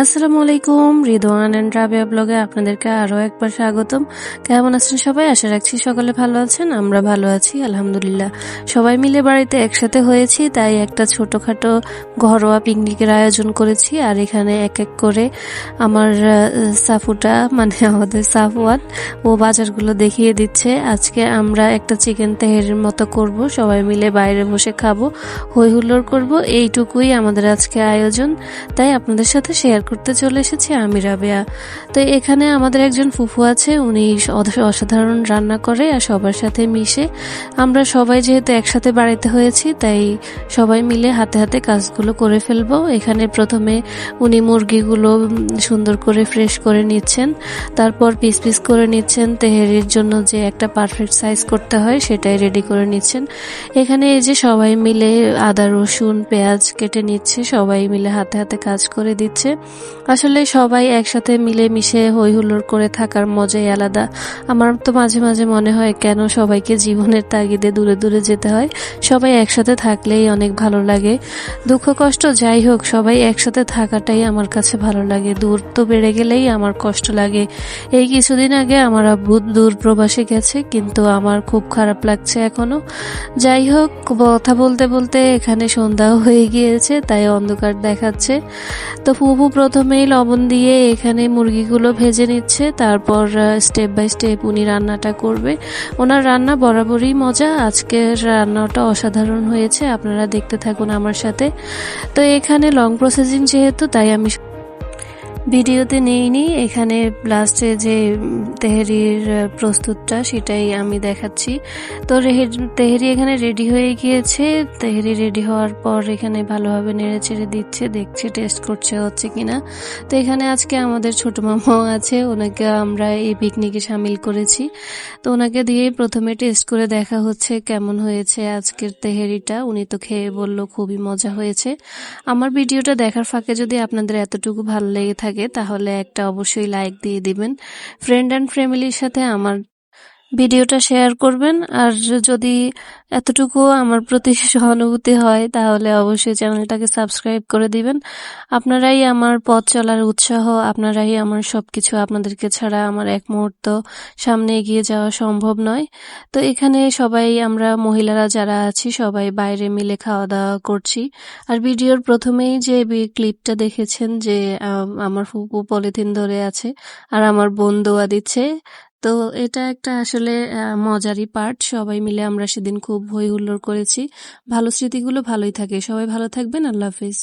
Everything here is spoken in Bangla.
আসসালামু আলাইকুম, রিদওয়ান এন্ড রাবিয়া ব্লগে আপনাদেরকে আরো একবার স্বাগতম। কেমন আছেন সবাই? আশা রাখছি সকলে ভালো আছেন। আমরা ভালো আছি আলহামদুলিল্লাহ। সবাই মিলে বাড়িতে একসাথে হয়েছি, তাই একটা ছোটখাটো ঘরোয়া পিকনিকের আয়োজন করেছি। আর এখানে এক এক করে আমার সাফুটা, মানে আমাদের সাফওয়ান, ও বাজারগুলো দেখিয়ে দিচ্ছে। আজকে আমরা একটা চিকেন তেহেরির মতো করব, সবাই মিলে বাইরে বসে খাবো, হই হুল্লোড় করবো, এইটুকুই আমাদের আজকে আয়োজন। তাই আপনাদের সাথে শেয়ার করতে চলে এসেছি আমি রাবেয়া। তো এখানে আমাদের একজন ফুফু আছে, উনি অসাধারণ রান্না করে আর সবার সাথে মিশে। আমরা সবাই যেহেতু একসাথে বাড়িতে হয়েছি, তাই সবাই মিলে হাতে হাতে কাজগুলো করে ফেলবো। এখানে প্রথমে উনি মুরগিগুলো সুন্দর করে ফ্রেশ করে নিচ্ছেন, তারপর পিস পিস করে নিচ্ছেন। তেহেরির জন্য যে একটা পারফেক্ট সাইজ করতে হয় সেটাই রেডি করে নিচ্ছেন। এখানে এই যে সবাই মিলে আদা রসুন পেঁয়াজ কেটে নিচ্ছে, সবাই মিলে হাতে হাতে কাজ করে দিচ্ছে। আসলে সবাই একসাথে মিলে মিশে হই হুল্লোড় করে থাকার মজাই আলাদা। আমার তো মাঝে মাঝে মনে হয় কেন সবাইকে জীবনের তাগিদে দূরে দূরে যেতে হয়, সবাই একসাথে থাকলেই অনেক ভালো লাগে। দুঃখ কষ্ট যাই হোক, সবাই একসাথে থাকাটাই আমার কাছে ভালো লাগে। দূর তো বেড়ে গেলেই আমার কষ্ট লাগে। এই কিছুদিন আগে আমার আব্বু দূর প্রবাসে গেছে, কিন্তু আমার খুব খারাপ লাগছে এখনো। যাই হোক, কথা বলতে বলতে এখানে সন্ধ্যাও হয়ে গিয়েছে, তাই অন্ধকার দেখাচ্ছে। তো ফুফু প্রথমেই লবণ দিয়ে এখানে মুরগিগুলো ভেজে নিচ্ছে, তারপর স্টেপ বাই স্টেপ উনি রান্নাটা করবে। ওনার রান্না বরাবরই মজা, আজকের রান্নাটা অসাধারণ হয়েছে। আপনারা দেখতে থাকুন আমার সাথে। তো এখানে লং প্রসেসিং যেহেতু, তাই আমি ভিডিওতে নেইনি। এখানে লাস্টে যে তেহেরির প্রস্তুতটা সেটাই আমি দেখাচ্ছি। তো তেহেরি এখানে রেডি হয়ে গিয়েছে। তেহেরি রেডি হওয়ার পর এখানে ভালোভাবে নেড়ে চেড়ে দিচ্ছে, দেখছে টেস্ট করছে হচ্ছে কিনা। তো এখানে আজকে আমাদের ছোট মামাও আছে, ওনাকে আমরা এই পিকনিকে সামিল করেছি। তো ওনাকে দিয়ে প্রথমে টেস্ট করে দেখা হচ্ছে কেমন হয়েছে আজকের তেহেরিটা। উনি তো খেয়ে বলল খুবই মজা হয়েছে। আমার ভিডিওটা দেখার ফাঁকে যদি আপনাদের এতটুকু ভালো লেগে থাকে তাহলে একটা অবশ্যই লাইক দিয়ে দিবেন। ফ্রেন্ড অ্যান্ড ফ্যামিলির সাথে আমার ভিডিওটা শেয়ার করবেন। আর যদি এতটুকু আমার প্রতি সহানুভূতি হয় তাহলে অবশ্যই চ্যানেলটাকে সাবস্ক্রাইব করে দিবেন। আপনারাই আমার পথ চলার উৎসাহ, আপনারাই আমার সবকিছু। আপনাদেরকে ছাড়া আমার এক মুহূর্ত সামনে এগিয়ে যাওয়া সম্ভব নয়। তো এখানে সবাই আমরা মহিলারা যারা আছি সবাই বাইরে মিলে খাওয়া দাওয়া করছি। আর ভিডিওর প্রথমেই যে ক্লিপটা দেখেছেন যে আমার ফুপু পলিথিন ধরে আছে আর আমার বোন দোয়া দিচ্ছে, তো এটা একটা আসলে মজারই পার্ট। সবাই মিলে আমরা সেদিন খুব হই হুল্লোড় করেছি। ভালো স্মৃতিগুলো ভালোই থাকে। সবাই ভালো থাকবেন। আল্লাহ হাফিজ।